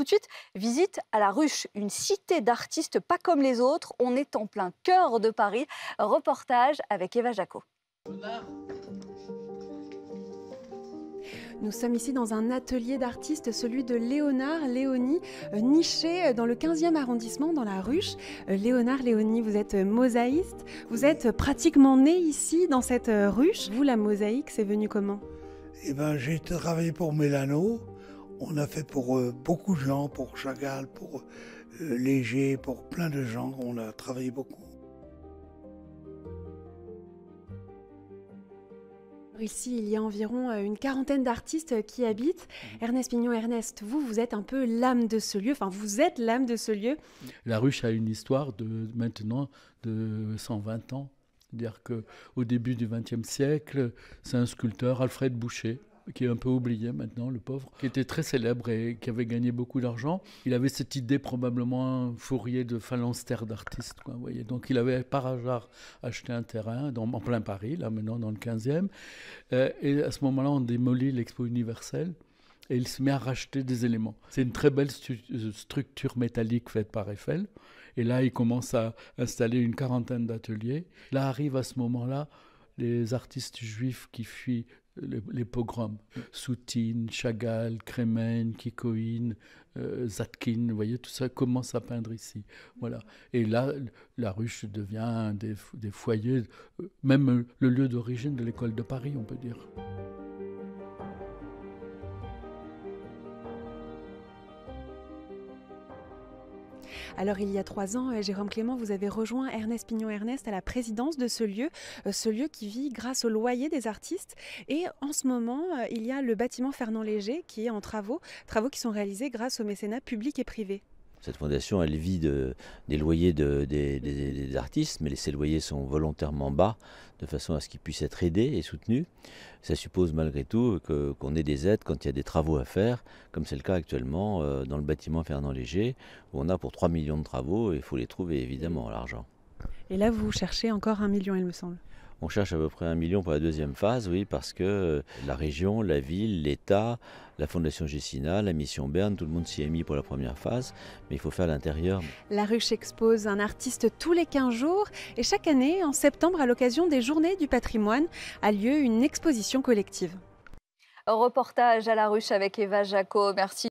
tout de suite, visite à la Ruche, une cité d'artistes pas comme les autres. On est en plein cœur de Paris. Reportage avec Eva Jaco. Nous sommes ici dans un atelier d'artistes, celui de Léonard Léonie, niché dans le 15e arrondissement, dans la Ruche. Léonard Léonie, vous êtes mosaïste, vous êtes pratiquement né ici, dans cette ruche. Vous, la mosaïque, c'est venu comment? Eh ben, j'ai travaillé pour Mélano. On a fait pour beaucoup de gens, pour Chagall, pour Léger, pour plein de gens. On a travaillé beaucoup. Ici, il y a environ une quarantaine d'artistes qui habitent. Ernest Pignon, Ernest, vous êtes un peu l'âme de ce lieu, enfin vous êtes l'âme de ce lieu. La Ruche a une histoire maintenant de 120 ans. C'est-à-dire qu'au début du XXe siècle, c'est un sculpteur, Alfred Boucher, qui est un peu oublié maintenant, le pauvre, qui était très célèbre et qui avait gagné beaucoup d'argent. Il avait cette idée probablement Fourier de phalanstère d'artistes, vous voyez. Donc il avait par hasard acheté un terrain en plein Paris, là maintenant dans le 15e. Et à ce moment-là, on démolit l'Expo universelle. Et il se met à racheter des éléments. C'est une très belle structure métallique faite par Eiffel. Et là, il commence à installer une quarantaine d'ateliers. Là arrivent à ce moment-là les artistes juifs qui fuient les pogroms. Soutine, Chagall, Kremen, Kikoïn, Zatkin, vous voyez, tout ça commence à peindre ici. Voilà. Et là, la Ruche devient des foyers, même le lieu d'origine de l'école de Paris, on peut dire. Alors il y a 3 ans, Jérôme Clément, vous avez rejoint Ernest Pignon Ernest à la présidence de ce lieu qui vit grâce au loyer des artistes. Et en ce moment, il y a le bâtiment Fernand Léger qui est en travaux qui sont réalisés grâce au mécénat public et privé. Cette fondation, elle vit des loyers des artistes, mais ces loyers sont volontairement bas, de façon à ce qu'ils puissent être aidés et soutenus. Ça suppose malgré tout qu'on ait des aides quand il y a des travaux à faire, comme c'est le cas actuellement dans le bâtiment Fernand Léger, où on a pour 3 millions de travaux, et il faut les trouver évidemment, l'argent. Et là, vous cherchez encore 1 million, il me semble. On cherche à peu près 1 million pour la deuxième phase, oui, parce que la région, la ville, l'État, la Fondation Gessina, la Mission Berne, tout le monde s'y est mis pour la première phase, mais il faut faire l'intérieur. La Ruche expose un artiste tous les 15 jours et chaque année, en septembre, à l'occasion des Journées du patrimoine, a lieu une exposition collective. Reportage à la Ruche avec Eva Jaco. Merci.